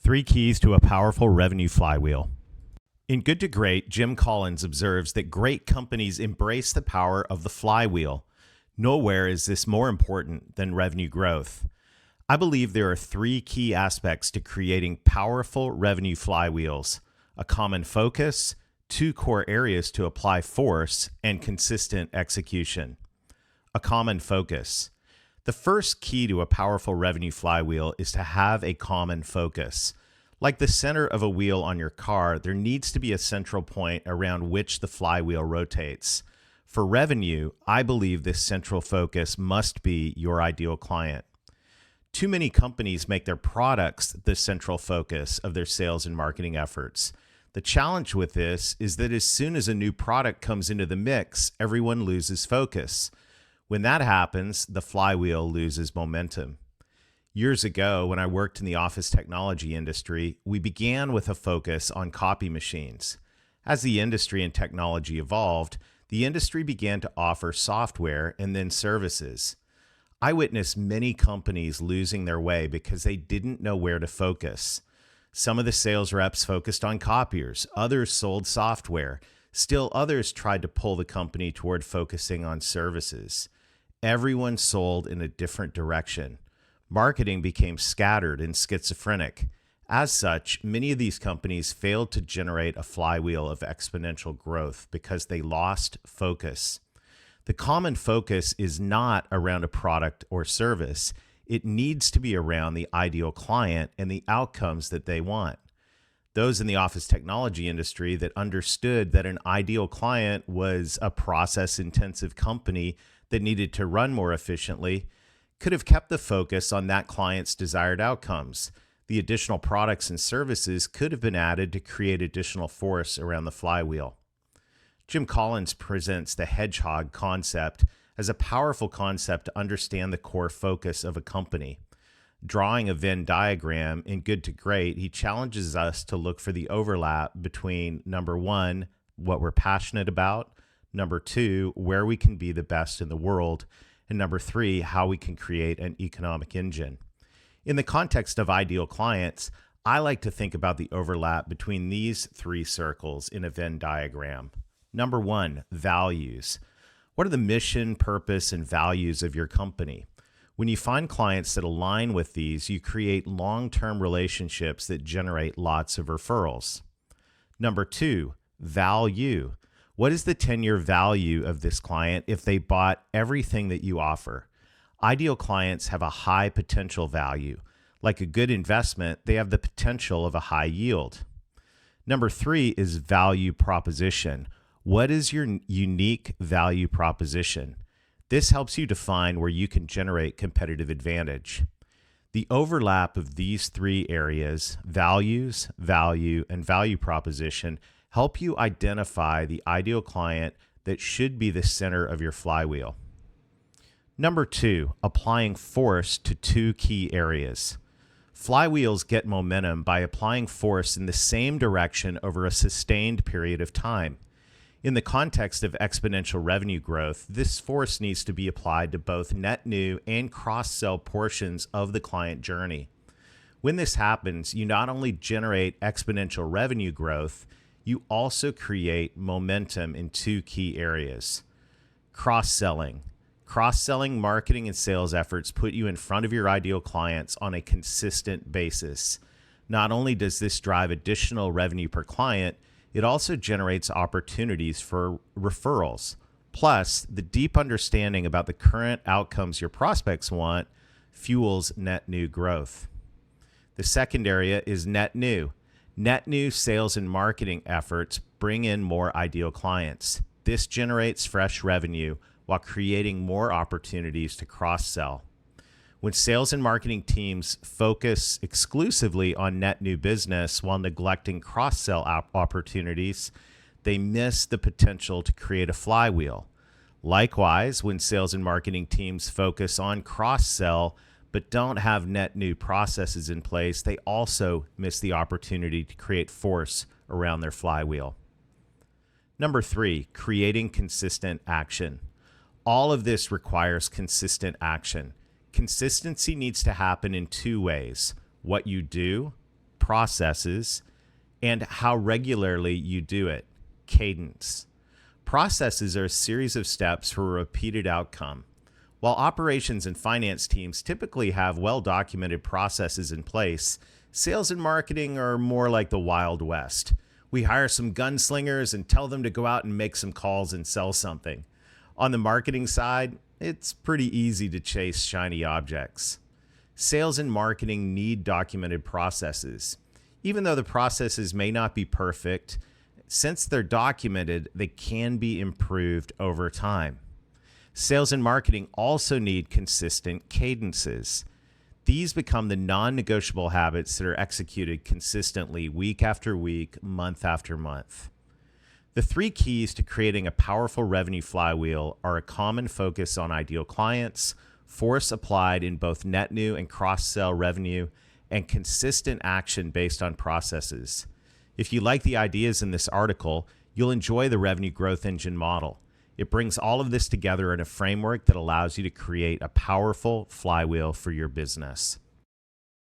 3 keys to a powerful revenue flywheel. In Good to Great, Jim Collins observes that great companies embrace the power of the flywheel. Nowhere is this more important than revenue growth. I believe there are 3 key aspects to creating powerful revenue flywheels: a common focus, 2 core areas to apply force, and consistent execution. A common focus. The first key to a powerful revenue flywheel is to have a common focus. Like the center of a wheel on your car, there needs to be a central point around which the flywheel rotates. For revenue, I believe this central focus must be your ideal client. Too many companies make their products the central focus of their sales and marketing efforts. The challenge with this is that as soon as a new product comes into the mix, everyone loses focus. When that happens, the flywheel loses momentum. Years ago, when I worked in the office technology industry, we began with a focus on copy machines. As the industry and technology evolved, the industry began to offer software and then services. I witnessed many companies losing their way because they didn't know where to focus. Some of the sales reps focused on copiers, others sold software. Still others tried to pull the company toward focusing on services. Everyone sold in a different direction. Marketing became scattered and schizophrenic. As such, many of these companies failed to generate a flywheel of exponential growth because they lost focus. The common focus is not around a product or service. It needs to be around the ideal client and the outcomes that they want. Those in the office technology industry that understood that an ideal client was a process-intensive company that needed to run more efficiently could have kept the focus on that client's desired outcomes. The additional products and services could have been added to create additional force around the flywheel. Jim Collins presents the hedgehog concept as a powerful concept to understand the core focus of a company. Drawing a Venn diagram in Good to Great, he challenges us to look for the overlap between number 1, what we're passionate about, number 2, where we can be the best in the world, and number 3, how we can create an economic engine. In the context of ideal clients, I like to think about the overlap between these 3 circles in a Venn diagram. Number 1, values. What are the mission, purpose, and values of your company? When you find clients that align with these, you create long-term relationships that generate lots of referrals. Number 2, value. What is the 10-year value of this client if they bought everything that you offer? Ideal clients have a high potential value. Like a good investment, they have the potential of a high yield. Number 3 is value proposition. What is your unique value proposition? This helps you define where you can generate competitive advantage. The overlap of these 3 areas, values, value, and value proposition, help you identify the ideal client that should be the center of your flywheel. Number 2, applying force to 2 key areas. Flywheels get momentum by applying force in the same direction over a sustained period of time. In the context of exponential revenue growth, this force needs to be applied to both net new and cross-sell portions of the client journey. When this happens, you not only generate exponential revenue growth, you also create momentum in 2 key areas. Cross-selling. Cross-selling marketing and sales efforts put you in front of your ideal clients on a consistent basis. Not only does this drive additional revenue per client, it also generates opportunities for referrals. Plus, the deep understanding about the current outcomes your prospects want fuels net new growth. The second area is net new. Net new sales and marketing efforts bring in more ideal clients. This generates fresh revenue while creating more opportunities to cross-sell. When sales and marketing teams focus exclusively on net new business while neglecting cross-sell opportunities, they miss the potential to create a flywheel. Likewise, when sales and marketing teams focus on cross-sell but don't have net new processes in place, they also miss the opportunity to create force around their flywheel. Number 3, creating consistent action. All of this requires consistent action. Consistency needs to happen in 2 ways: what you do, processes, and how regularly you do it, cadence. Processes are a series of steps for a repeated outcome. While operations and finance teams typically have well-documented processes in place, sales and marketing are more like the Wild West. We hire some gunslingers and tell them to go out and make some calls and sell something. On the marketing side, it's pretty easy to chase shiny objects. Sales and marketing need documented processes. Even though the processes may not be perfect, since they're documented, they can be improved over time. Sales and marketing also need consistent cadences. These become the non-negotiable habits that are executed consistently week after week, month after month. The three keys to creating a powerful revenue flywheel are a common focus on ideal clients, force applied in both net new and cross-sell revenue, and consistent action based on processes. If you like the ideas in this article, you'll enjoy the revenue growth engine model. It brings all of this together in a framework that allows you to create a powerful flywheel for your business.